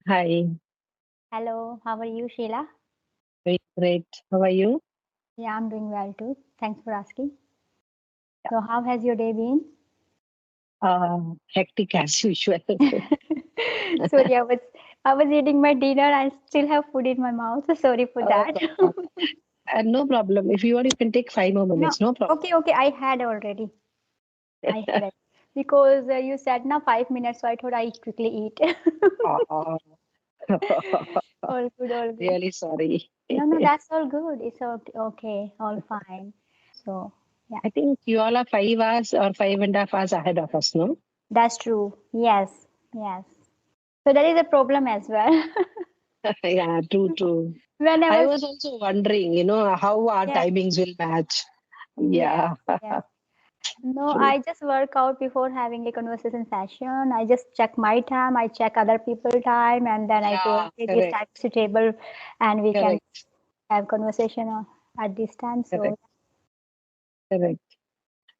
Hi, Hello, how are you, Sheila? very great. How are you? Yeah, I'm doing well too. Thanks for asking. So, how has your day been? Hectic as usual. Sorry, I was eating my dinner. I still have food in my mouth. So sorry for Oh that. God. No problem. If you want, you can take 5 more minutes. No, No problem. okay. I had already. I had it because you said now 5 minutes, so I thought I quickly eat. Oh, All good, all good. really sorry. No, that's all good. It's all okay, all fine. So, yeah, I think you all are 5 hours or 5.5 hours ahead of us, no? that's true. Yes, yes. So that is a problem as well. Yeah, true, true. When I I was, was also wondering, how our yeah, timings will match. yes, Yeah, yes. No, true. I just work out before having a conversation session. I just check my time, I check other people's time, and then I told, Yeah, okay, this correct, time suitable, and we can correct, have conversation at this time. So, correct, correct.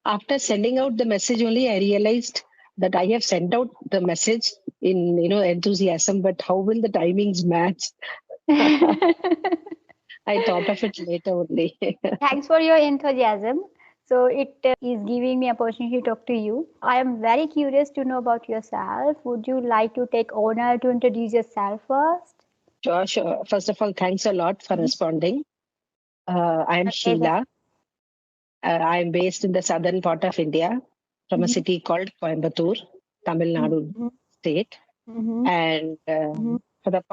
After sending out the message only, I realized that I have sent out the message in enthusiasm, but how will the timings match? I thought of it later only. thanks for your enthusiasm. So it is giving me opportunity to talk to you. I am very curious to know about yourself. Would you like to take honor to introduce yourself first? Sure, sure. First of all, thanks a lot for Mhm. responding. I am Okay. Sheila. I am based in the southern part of India from a Mhm. city called Coimbatore, Tamil Nadu Mhm. state. Mhm. And Mhm. for the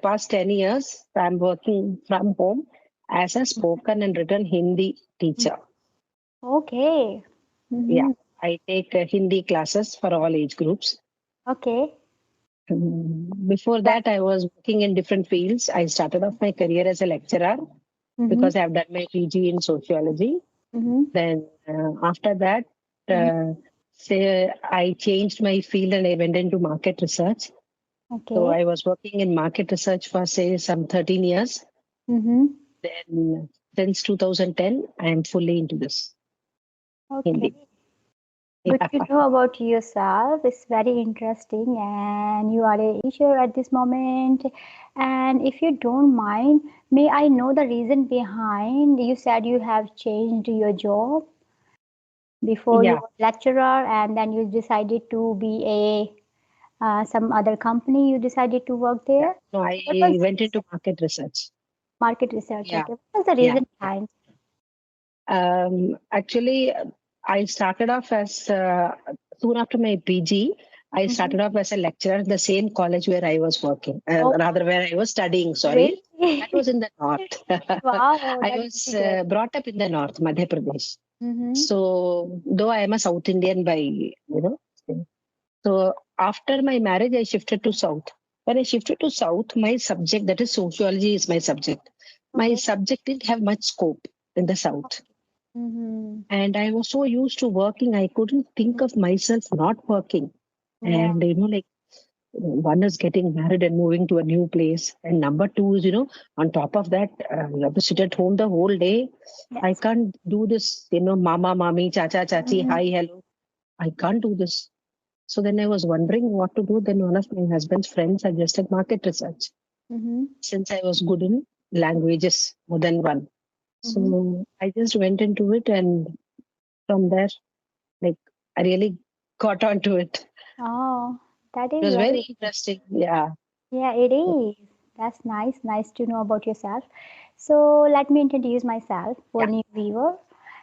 past 10 years, I'm working from home as a spoken and written Hindi teacher. Okay. Yeah, Mhm. I take Hindi classes for all age groups. Okay. Before That. that, I was working in different fields. I started off my career as a lecturer Mhm. because I've done my PG in sociology. Mhm. Then after that, Mhm. uh, say I changed my field and I went into market research. So Okay. I was working in market research for say some 13 years. Mhm. Then since 2010, I am fully into this Okay. Hindi. Good Yeah, to know about yourself. It's very interesting, and you are a teacher at this moment. And if you don't mind, may I know the reason behind you said you have changed your job before you yeah. were lecturer, and then you decided to be a some other company. You decided to work Yeah. there. No, So what was I the went reason? into market research. Market research. Yeah, Okay. What was the yeah. reason behind? Actually, I started off as soon after my PG. I Mhm. started off as a lecturer in the same college where I was working, Oh, rather where I was studying. Sorry, really? that was in the north. Wow, I that's was really great. brought up in the north, Madhya Pradesh. Mm-hmm. So, though I am a South Indian by so after my marriage, I shifted to South. When I shifted to South, my subject, that is sociology, is my subject. My Okay. subject didn't have much scope in the South. Mm-hmm. And I was so used to working, I couldn't think of myself not working. Yeah. And, like one is getting married and moving to a new place. And number two is, on top of that, you have to sit at home the whole day. I Yes. can't do this, mama, mami, chacha, chachi, Mm-hmm. hi, hello. I can't do this. So then I was wondering what to do. Then one of my husband's friends suggested market research Mm-hmm. since I was good in languages, more than one. Mm-hmm. So I just went into it, and from there, like I really got onto it. Oh, that It is was very very, interesting. Yeah. yeah, it is. That's nice. Nice to know about yourself. So let me introduce myself for Yeah. new viewer.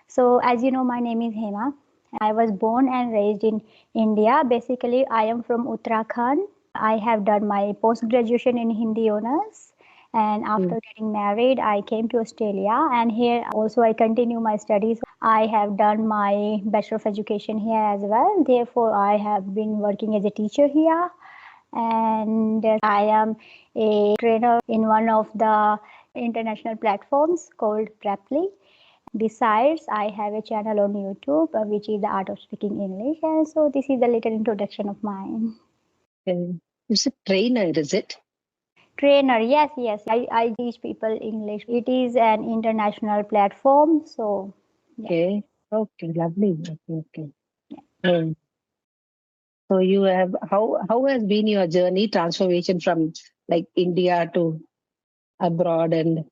So as you know, my name is Hema. I was born and raised in India. Basically, I am from Uttarakhand. I have done my post graduation in Hindi honors. And Mm. after getting married, I came to Australia. And here also, I continue my studies. I have done my Bachelor of Education here as well. Therefore, I have been working as a teacher here, and I am a trainer in one of the international platforms called Preply. Besides, I have a channel on YouTube, which is the Art of Speaking English, and so this is a little introduction of mine. It's a trainer, is it? Trainer, yes, yes, I teach people English. It is an international platform, so yeah. Okay. Okay. Lovely. Okay. Okay. Mm. So you have how has been your journey transformation from like India to abroad and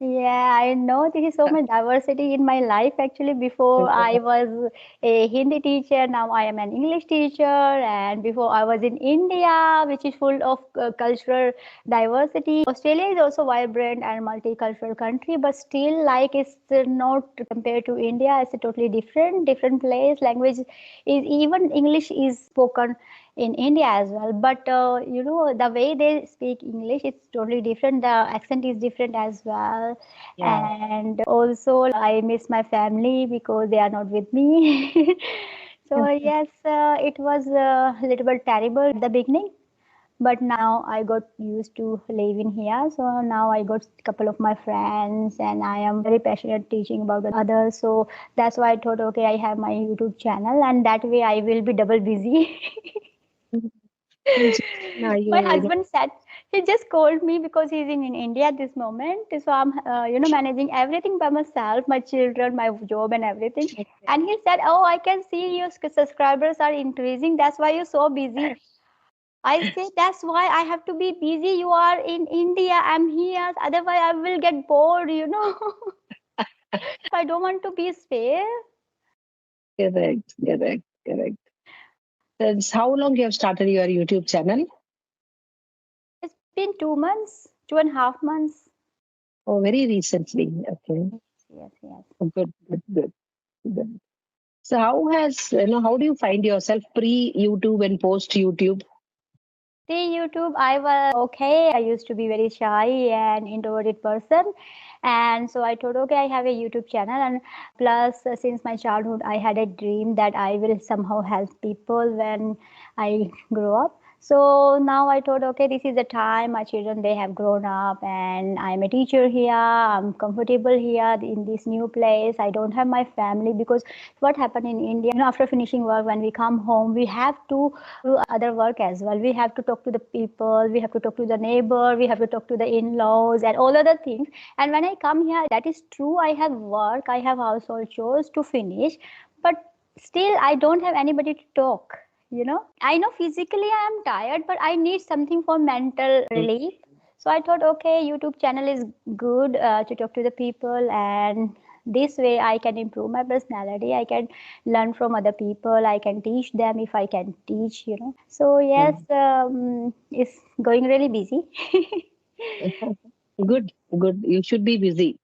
Yeah, I know there is so much diversity in my life. Actually, before I was a Hindi teacher, now I am an English teacher, and before I was in India, which is full of cultural diversity. Australia is also vibrant and multicultural country, but still, like it's not compared to India. It's a totally different place. Language is even English is spoken in India as well. But the way they speak English, it's totally different. The accent is different as well. yeah. And also, I miss my family because they are not with me. So yes, it was a little bit terrible at the beginning. But now I got used to living here. So now I got a couple of my friends and I am very passionate teaching about the others. So that's why I thought, okay, I have my YouTube channel and that way I will be double busy. Means now My you know husband said he just called me because he's in India at this moment. So I'm, managing everything by myself, my children, my job, and everything. okay. And he said, "Oh, I can see your subscribers are increasing. That's why you're so busy." I say, "That's why I have to be busy. You are in India. I'm here. Otherwise, I will get bored. I don't want to be spare." Correct. Since how long you have started your YouTube channel? It's been 2 months, 2.5 months. Oh, very recently. Okay. Yes, yes. Good. So how has how do you find yourself pre YouTube and post YouTube? See YouTube, I was okay. I used to be very shy and introverted person. And so I thought, okay, I have a YouTube channel. And plus, since my childhood, I had a dream that I will somehow help people when I grow up. So now I thought, okay, this is the time my children, they have grown up and I'm a teacher here. I'm comfortable here in this new place. I don't have my family because what happened in India, after finishing work, when we come home, we have to do other work as well. We have to talk to the people, we have to talk to the neighbor, we have to talk to the in-laws and all other things. And when I come here, that is true. I have work, I have household chores to finish, but still I don't have anybody to talk. I know physically I am tired, but I need something for mental relief. So I thought, okay, YouTube channel is good to talk to the people, and this way I can improve my personality. I can learn from other people. I can teach them if I can teach. So yes, Mm. it's going really busy. Good. You should be busy.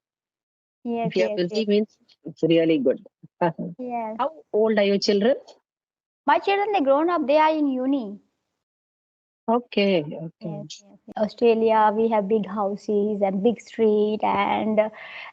Yes, If you're yes, busy yes, means it's really good. yes. How old are your children? My children, they grown up. They are in uni. Okay. Yes, yes. Australia, we have big houses and big street, and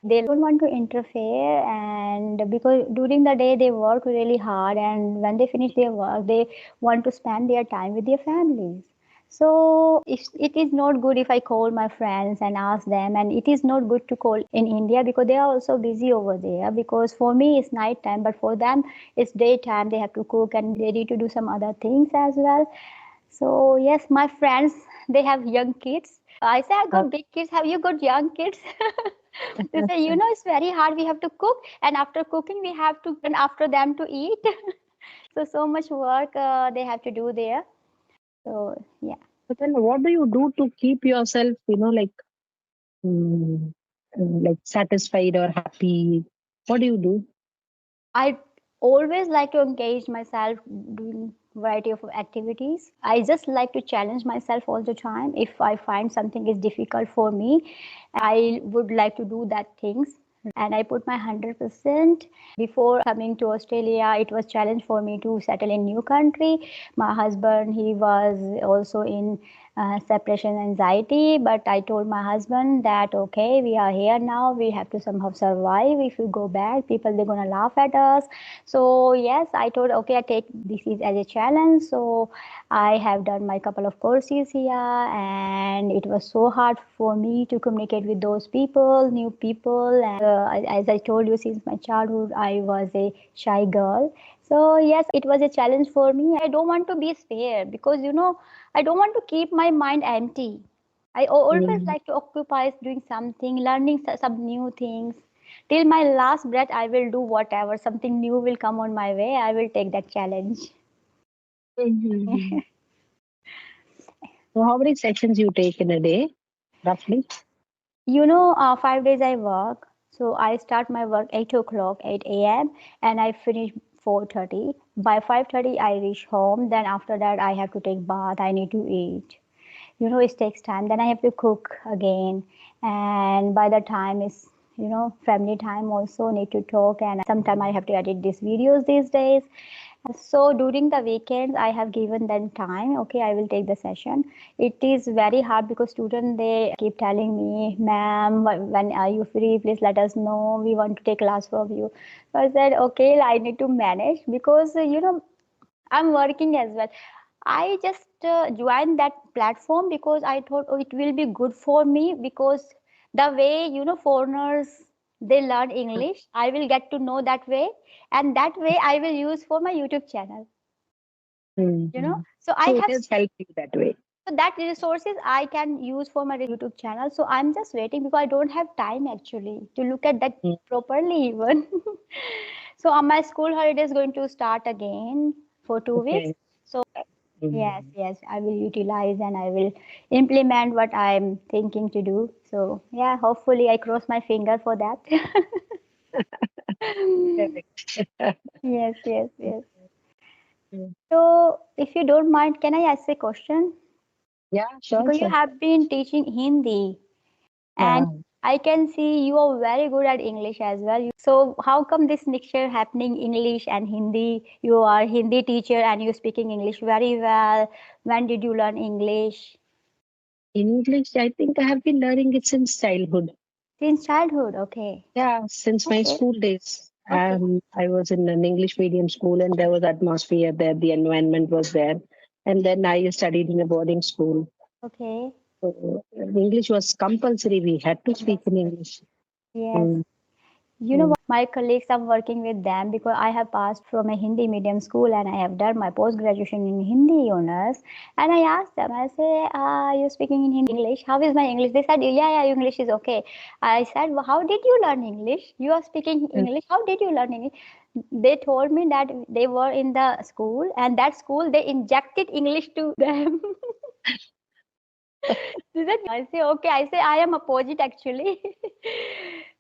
they don't want to interfere. And because during the day they work really hard, and when they finish their work, they want to spend their time with their families. So it is not good if I call my friends and ask them, and it is not good to call in India because they are also busy over there. Because for me it's night time, but for them it's daytime. They have to cook and they need to do some other things as well. So yes, my friends, they have young kids. I say I got big kids. Have you got young kids? They say, it's very hard. We have to cook, and after cooking, we have to and after them to eat. So much work they have to do there. So yeah. But then what do you do to keep yourself, mm, like satisfied or happy? What do you do? I always like to engage myself doing variety of activities. I just like to challenge myself all the time. If I find something is difficult for me, I would like to do that things and I put my 100%. Before coming to Australia, it was challenge for me to settle in new country. My husband, he was also in separation anxiety, but I told my husband that okay, we are here now, we have to somehow survive. If we go back, people, they're gonna laugh at us. So yes, I told okay, I take this is as a challenge. So I have done my couple of courses here, and it was so hard for me to communicate with those people, new people. And as I told you, since my childhood, I was a shy girl. So yes, it was a challenge for me. I don't want to be spare because I don't want to keep my mind empty. I always Mm. like to occupy doing something, learning some new things. Till my last breath, I will do whatever. Something new will come on my way. I will take that challenge. Mhm. So how many sessions you take in a day, roughly? 5 days I work. So I start my work 8 o'clock, 8 a.m. and I finish 4:30. By 5:30 I reach home. Then after that I have to take bath. I need to eat. It takes time. Then I have to cook again. And by the time is family time also need to talk. And sometime I have to edit these videos these days. So during the weekends, I have given them time. Okay, I will take the session. It is very hard because students they keep telling me, "Ma'am, when are you free? Please let us know. We want to take class from you." So I said, "Okay, I need to manage because I'm working as well." I just joined that platform because I thought, oh, it will be good for me because the way foreigners they learn English, I will get to know that way, and that way I will use for my YouTube channel. Mhm. So I So it have has helped you that way. so that resources I can use for my YouTube channel. So I'm just waiting because I don't have time actually to look at that Mm. properly even. So my school holiday is going to start again for 2 weeks. Okay. So yes, Mm. yes, I will utilize and I will implement what I'm thinking to do. So yeah, hopefully I cross my finger for that. Correct. Yes, yes, yes. Mm. So if you don't mind, can I ask a question? Yeah, sure, Because you sure. have been teaching Hindi and Yeah. I can see you are very good at English as well. So how come this mixture happening English and Hindi? You are Hindi teacher and you speaking English very well. When did you learn English? English, I think I have been learning it since childhood. Since childhood. Okay. Yeah, since my Okay. school days. Okay. I was in an English medium school and there was atmosphere there, the environment was there. And then I studied in a boarding school. Okay. So English was compulsory. We had to speak Yes. in English. Yes. Mm, You know mm, what? My colleagues, I'm working with them because I have passed from a Hindi medium school and I have done my post graduation in Hindi honors. And I asked them, I say, you speaking in English? How is my English? They said, yeah, yeah, English is okay. I said, well, how did you learn English? You are speaking mm. English. How did you learn English? They told me that they were in the school and that school they injected English to them. Is that I say okay. I say I am opposite actually.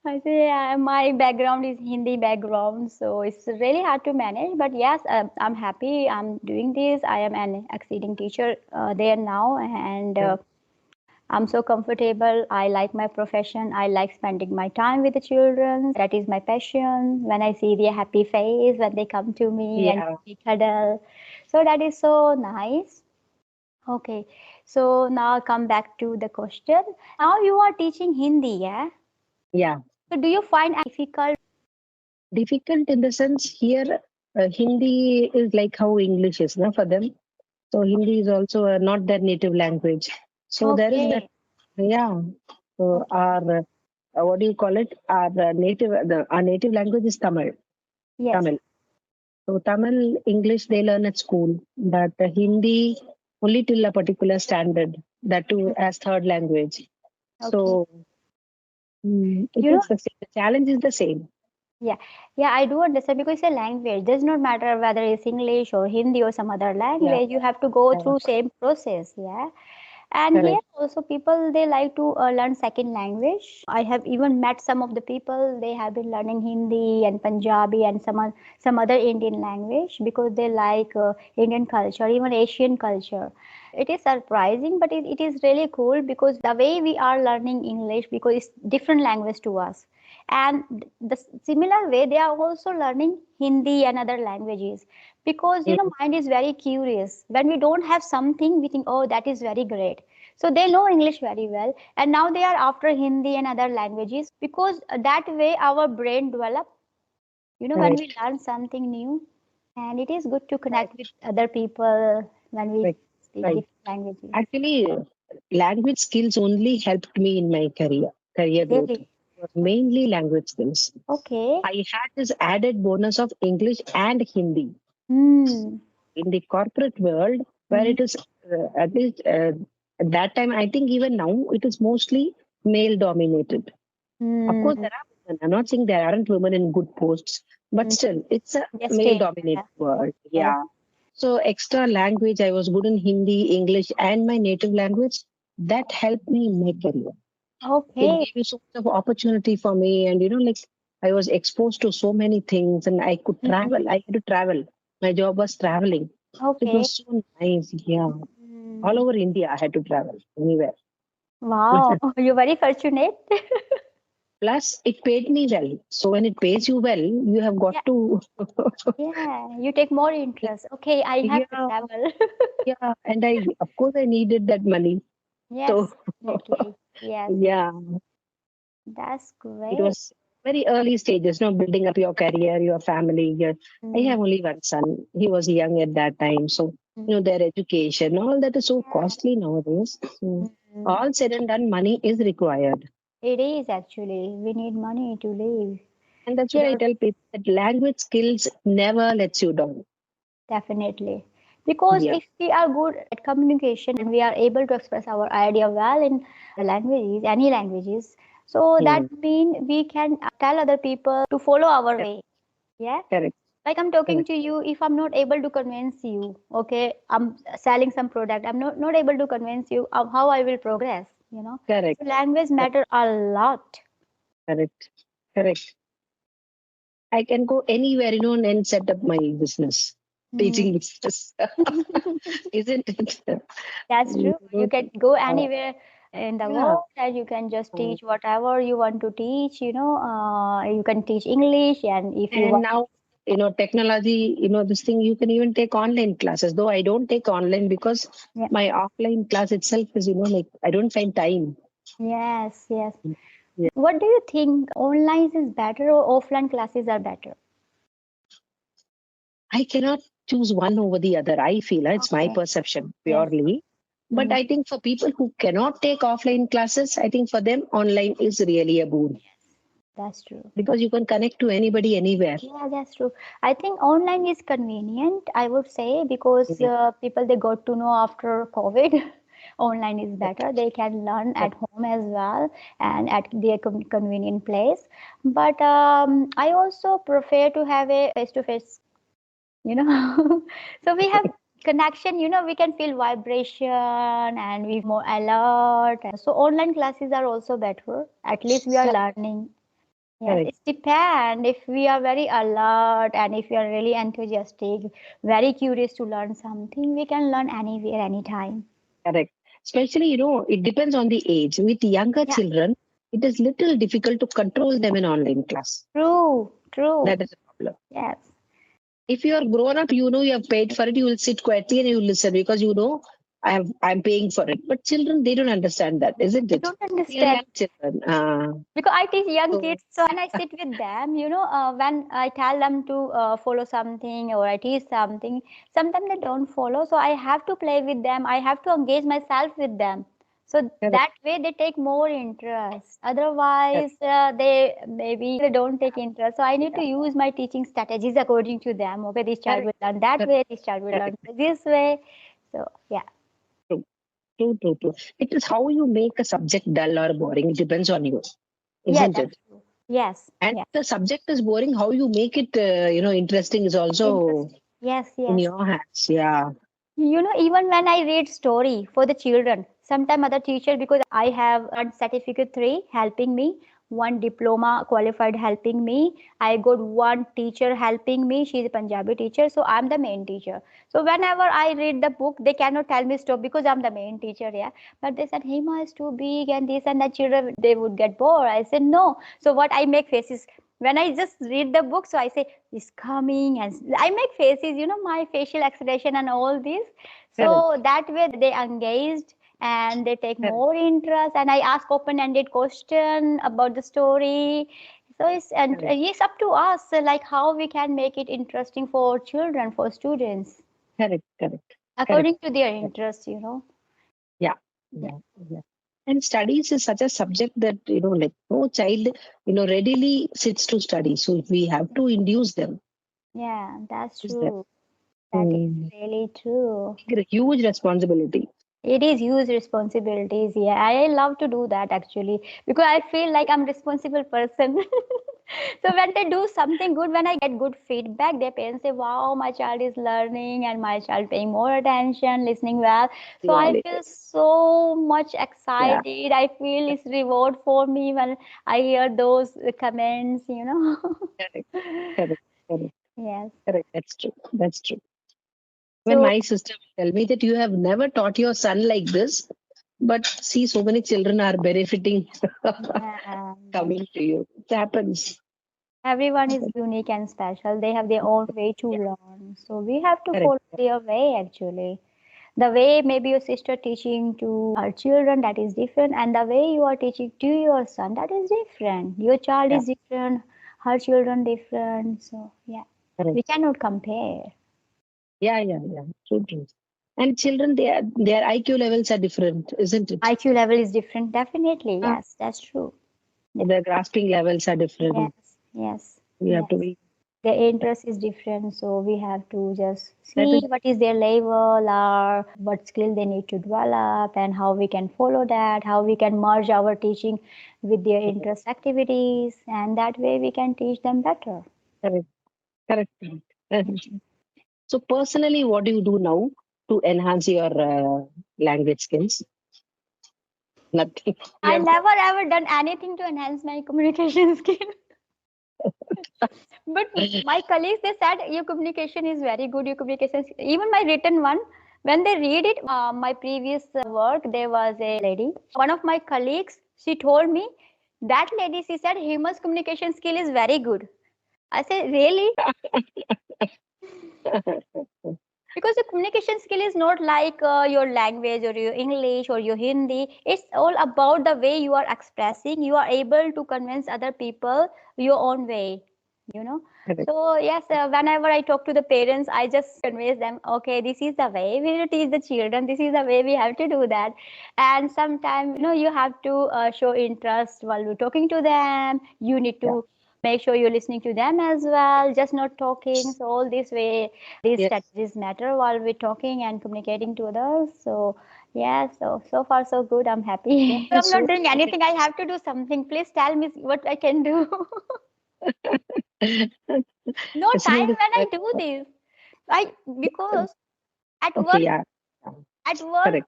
I say my background is Hindi background, so it's really hard to manage. But yes, I'm happy. I'm doing this. I am an exceeding teacher there now, and I'm so comfortable. I like my profession. I like spending my time with the children. That is my passion. When I see their happy face when they come to me and Yeah, we cuddle, so that is so nice. Okay, so now come back to the question. Now you are teaching Hindi, yeah? yeah. So do you find difficult? Difficult in the sense here, Hindi is like how English is, no, for them. So Hindi is also not their native language. So there is that, Okay, yeah. So okay, our, what do you call it? Our native language is Tamil. yes, Tamil. So Tamil, English they learn at school, but Hindi only till a particular standard, that too as third language. okay. So it You know, is the same. The challenge is the same. yeah, yeah, I do understand because it's a language. Does not matter whether it's English or Hindi or some other Yeah, language. You have to go yeah, through same process, yeah. And here correct. also people they like to learn second language. I have even met some of the people they have been learning Hindi and Punjabi and some other Indian language because they like Indian culture, even Asian culture. It is surprising, but it is really cool because the way we are learning English because it's different language to us. And the similar way they are also learning Hindi and other languages because Mm, mind is very curious. When we don't have something, we think, oh, that is very great. So they know English very well, and now they are after Hindi and other languages because that way our brain develop. When we correct. learn something new, and it is good to Right, connect with other people when we right, speak right. different languages. Actually, language skills only helped me in my career growth. It Really? was mainly language skills. Okay. I had this added bonus of English and Hindi Hmm. in the corporate world, where Hmm. it is at least at that time. I think even now it is mostly male dominated. Of course, Hmm. there are women. I'm not saying there aren't women in good posts, but Hmm. still, it's a Yes, male still. dominated Yeah. world. Yes. Yeah. So extra language, I was good in Hindi, English, and my native language. That helped me in my career. It Okay. gave you so much of opportunity for me, and like I was exposed to so many things, and I could Mhm. travel. I had to travel. My job was traveling. It Okay. was so nice. Yeah, all Mm. over India, I had to travel anywhere. Wow, you're very fortunate. Plus, it paid me well. So when it pays you well, you have got Yeah, to. yeah, you take more interest. Okay, I have to Yeah, travel. yeah, and of course, I needed that money. So Yes, definitely. Yes, yeah, that's it great. was very early stages, building up your career, your family. I Mm, have only one son. He was young at that time. So, mm, their education, all that is so yeah. costly nowadays. Mm. All said and done, money is required. It is actually. We need money to live. And that's where I There, tell people that language skills never lets you down. definitely. Because Yeah. if we are good at communication and we are able to express our idea well in languages, any languages, so that Hmm. means we can tell other people to follow our way. Yeah. Correct. Like I'm talking Correct. to you, if I'm not able to convince you, okay, I'm selling some product, I'm not able to convince you of how I will progress. Correct. So language Correct. matter a lot. Correct. Correct. I can go anywhere, and set up my business, Hmm. teaching business, isn't it? That's You true. You know, can go uh, anywhere in the yeah. world and you can just uh, teach whatever you want to teach. You can teach English, and if you And want, now, technology, this thing, you can even take online classes, though I don't take online because yeah, my offline class itself is, like I don't find time. yes, yes. Yeah. What do you think? Online is better or offline classes are better? I cannot choose one over the other. I feel it's my Okay. perception Yes. purely. But Mm, I think for people who cannot take offline classes, I think for them online is really a boon that's true. because you can connect to anybody anywhere. Yeah, that's true. I think online is convenient, I would say, because Mm. people they got to know after COVID, online is better. Correct. They can learn at Correct. home as well and at their convenient place. But I also prefer to have a face-to-face, you know. So we have connection, we can feel vibration and we more alert. So online classes are also better. At least we are Correct. learning. Yes, Correct. it depends. If we are very alert and if we are really enthusiastic, very curious to learn something, we can learn anywhere, anytime. Correct. Especially, it depends on the age. With younger Yeah, children, it is little difficult to control them in online class. true, true. That is a problem. Yes. If you are grown up, you have paid for it, you will sit quietly and you will listen because I'm paying for it. But children, they don't understand that, isn't I it? don't They are understand young children. because I teach young So kids, so when I sit with them, when I tell them to follow something or I teach something, sometimes they don't follow. So I have to play with them. I have to engage myself with them. So correct, that way they take more interest. correct, Otherwise, they maybe they don't take interest. So I need to use my teaching strategies according to them. Okay, this child correct, will learn that correct, way. This child will learn correct. this way. So yeah, True, true, true, true. It is how you make a subject dull or boring. It depends on you, yeah, isn't that's it? true. Yes, And yes, the subject is boring. How you make it, interesting is also interesting. Yes, in yes. your hands. Yeah, Even when I read story for the children, sometime other teacher, because I have earned certificate three helping me, one diploma qualified helping me. I got one teacher helping me. She's a Punjabi teacher, so I'm the main teacher. So whenever I read the book, they cannot tell me stop because I'm the main teacher, yeah. But they said, Hema is too big and this and that children they would get bored. I said no. So what I make faces when I just read the book, so I say is coming and I make faces, my facial expression and all this. correct, So that way they engaged and they take correct, more interest and I ask open-ended question about the story. So correct, it's up to us like how we can make it interesting for children, for students, correct, correct, correct. according to their interest. Yeah, Yeah, yeah, yeah. And studies is such a subject that, like no child, readily sits to study. So we have to induce them. yeah, that's Induce them. true. That is Mm. really true. A huge responsibility. It is huge responsibilities. Yeah, I love to do that actually because I feel like I'm responsible person. So when they do something good, when I get good feedback, their parents say, wow, my child is learning and my child paying more attention, listening well. So I Really, feel so much yeah, excited. I feel it's reward for me when I hear those comments, you know. correct, correct, correct, Yes. correct. That's true. That's true. When So my sister will tell me that you have never taught your son like this, but see, so many children are benefiting yeah, yes. coming to you. It happens. Everyone is unique and special. They have their own way to Yeah, learn. So we have to correct. follow their way actually. The way maybe your sister teaching to her children, that is different, and the way you are teaching to your son, that is different. Your child Yeah, is different, her children different. So yeah, we correct. cannot compare. Yeah, yeah, yeah. True, true. And children, their IQ levels are different, isn't it? IQ level is different, definitely. Huh? Yes, that's true. Their grasping levels are different. Yes, yes, We have to yes. be. Their interest is different, so we have to just That see is what is their level or what skill they need to develop and how we can follow that, how we can merge our teaching with their interest activities, and that way we can teach them better. correct, correct, correct. So personally, what do you do now to enhance your language skills? Nothing. You I have never ever done anything to enhance my communication skill. But my colleagues, they said your communication is very good. Your communication, even my written one, when they read it, my previous work, there was a lady. One of my colleagues, she told me that lady, she said, Hima's communication skill is very good. I said, really? Because the communication skill is not like your language or your English or your Hindi. It's all about the way you are expressing. You are able to convince other people your own way, you know. correct. So yes, whenever I talk to the parents, I just convince them, okay, this is the way we will teach the children. This is the way we have to do that. And sometimes, you have to show interest while you're talking to them. You need Yeah. to make sure you're listening to them as well, just not talking. So all this way, these Yes. strategies matter while we're talking and communicating to others. So yeah, so far so good. I'm Yeah. happy. I'm not So doing anything. I have to do something. Please tell me what I can do. No listening time to when I do this. I because at okay, work yeah. Yeah, at work correct.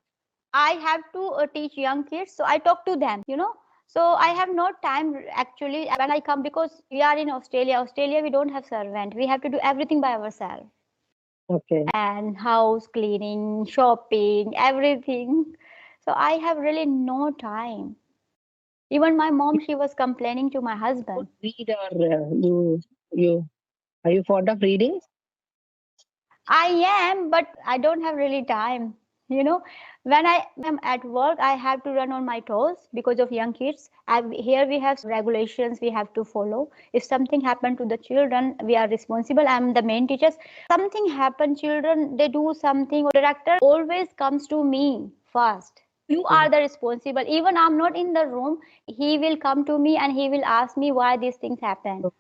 I have to teach young kids, so I talk to them. So I have no time actually when I come because we are in Australia. Australia, we don't have servant. We have to do everything by ourselves. Okay. And house cleaning, shopping, everything. So I have really no time. Even my mom, she was complaining to my Don't husband. read or you are you fond of reading? I am, but I don't have really time. You know, when I am at work, I have to run on my toes because of young kids. Here we have regulations we have to follow. If something happened to the children, we are responsible. I'm the main teacher. Something happened, children, they do something, or director always comes to me first. You are Mm. the responsible. Even I'm not in the room, he will come to me and he will ask me why these things happen,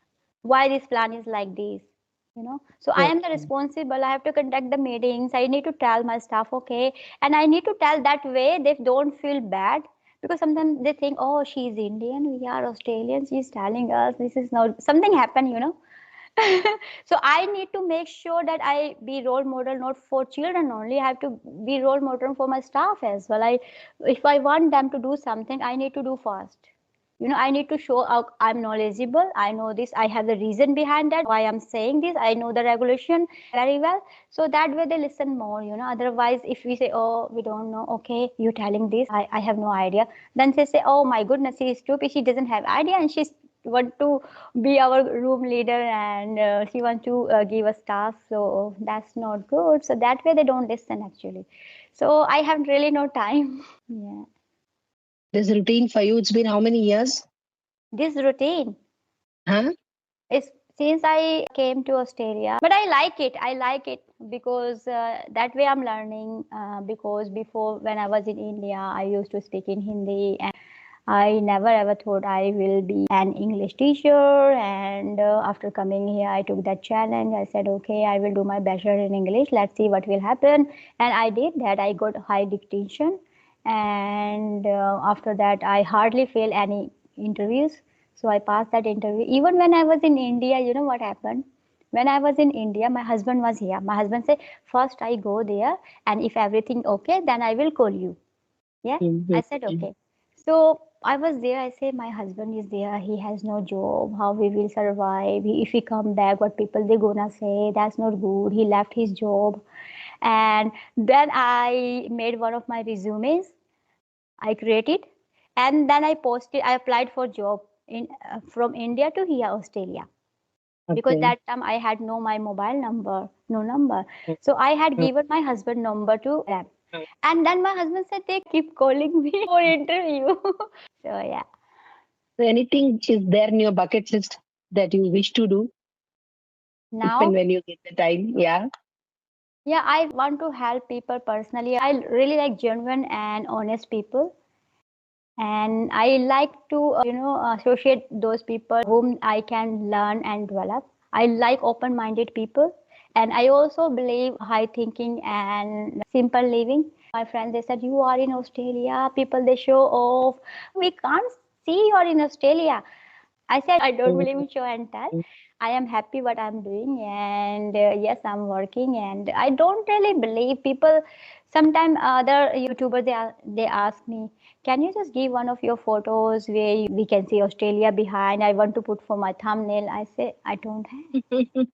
why this plan is like this. So I Okay. am the responsible. I have to conduct the meetings. I need to tell my staff, okay, and I need to tell that way they don't feel bad, because sometimes they think, oh, she's Indian, we are Australians, she's telling us this is not something happened. So I need to make sure that I be role model not for children only. I have to be role model for my staff as well. If I want them to do something, I need to do first. I need to show I'm knowledgeable. I know this. I have the reason behind that why I'm saying this. I know the regulation very well. So that way they listen more. Otherwise, if we say, oh, we don't know, okay, you're telling this, I have no idea. Then they say, oh my goodness, she is stupid. She doesn't have idea and she's want to be our room leader and she wants to give us tasks. So that's not good. So that way they don't listen actually. So I have really no time. Yeah. This routine for you, it's been how many years? This routine. Huh? It's since I came to Australia, but I like it. I like it because that way I'm learning. Because before, when I was in India, I used to speak in Hindi, and I never ever thought I will be an English teacher. And after coming here, I took that challenge. I said, okay, I will do my bachelor in English. Let's see what will happen. And I did that. I got high dictation, and after that, I hardly fail any interviews. So I passed that interview. Even when I was in India, you know what happened? When I was in India, my husband was here. My husband said, first I go there, and if everything okay, then I will call you. Yeah, I said Mm-hmm. okay. So I was there. I say my husband is there. He has no job. How we will survive? If he come back, what people they gonna say? That's not good. He left his job, and then I made one of my resumes. I created, and then I posted. I applied for job in from India to here, Australia, because Okay. that time I had my mobile number, no number. So I had given my husband number to them. And then my husband said they keep calling me for interview. So yeah. So anything is there in your bucket list that you wish to do if and Now, when you get the time? Yeah. yeah, I want to help people personally. I really like genuine and honest people. And I like to, associate those people whom I can learn and develop. I like open-minded people. And I also believe high thinking and simple living. My friends, they said, you are in Australia. People, they show off. We can't see you are in Australia. I said, I don't believe in show and tell. I am happy what I'm doing, and yes, I'm working, and I don't really believe people. Sometimes other YouTubers they ask me, can you just give one of your photos where we can see Australia behind? I want to put for my thumbnail. I say I don't have.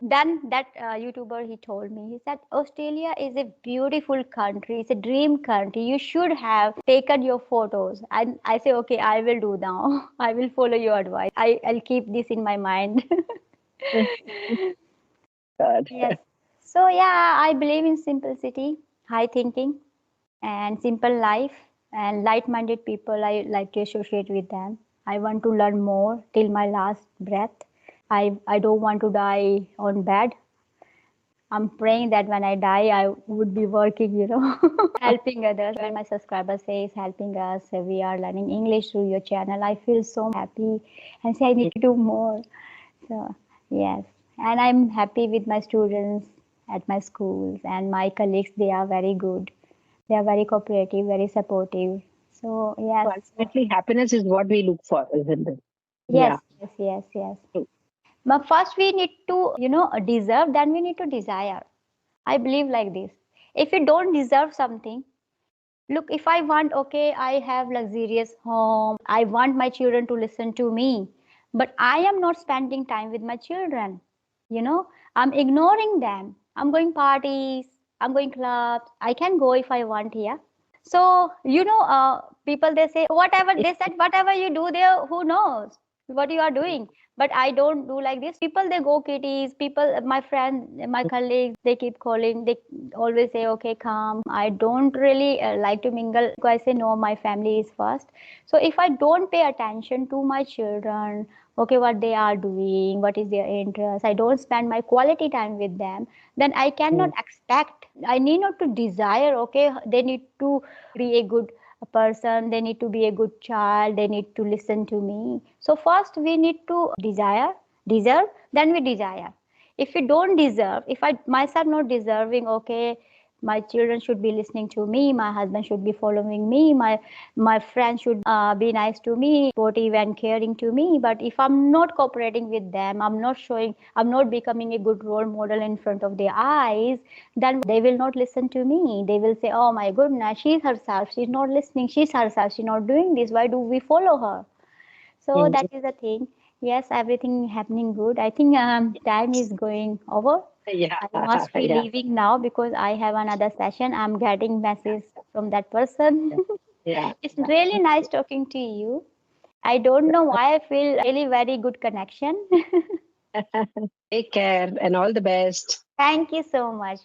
Then that YouTuber he told me, he said Australia is a beautiful country, it's a dream country, you should have taken your photos. And I say okay, I will do now. I will follow your advice. I'll keep this in my mind. God. Yes. So yeah, I believe in simplicity, high thinking, and simple life, and light-minded people. I like to associate with them. I want to learn more till my last breath. I don't want to die on bed. I'm praying that when I die, I would be working, helping others. When my subscriber says helping us, we are learning English through your channel, I feel so happy and say I need to do more. So, yes. And I'm happy with my students at my schools and my colleagues. They are very good. They are very cooperative, very supportive. So, So yes. ultimately, happiness is what we look for, isn't it? Yes, Yeah. yes, yes, yes. True. But first we need to, deserve, then we need to desire. I believe like this. If you don't deserve something, look, if I want, okay, I have luxurious home, I want my children to listen to me, but I am not spending time with my children. I'm ignoring them. I'm going parties, I'm going clubs. I can go if I want here. So, people they say, whatever they said, whatever you do there, who knows what you are doing? But I don't do like this. People they go kitties, people, my friends, my colleagues, they keep calling, they always say, okay, come. I don't really like to mingle. I say, no, my family is first. So if I don't pay attention to my children, okay, what they are doing, what is their interest, I don't spend my quality time with them, then I cannot expect, I need not to desire, okay, they need to be a good person, they need to be a good child, they need to listen to me. So first we need to deserve, then we desire. If we don't deserve, if I myself not deserving, okay, my children should be listening to me, my husband should be following me, my friends should be nice to me, supportive and caring to me. But if I'm not cooperating with them, I'm not showing, I'm not becoming a good role model in front of their eyes, then they will not listen to me. They will say, oh my goodness, she's herself, she's not listening, she's herself, she's not doing this, why do we follow her? So that is the thing. Yes, everything happening good. I think time is going over. Yeah. I must be Yeah. leaving now because I have another session. I'm getting messages from that person. Yeah. It's really nice talking to you. I don't know why I feel really very good connection. Take care and all the best. Thank you so much.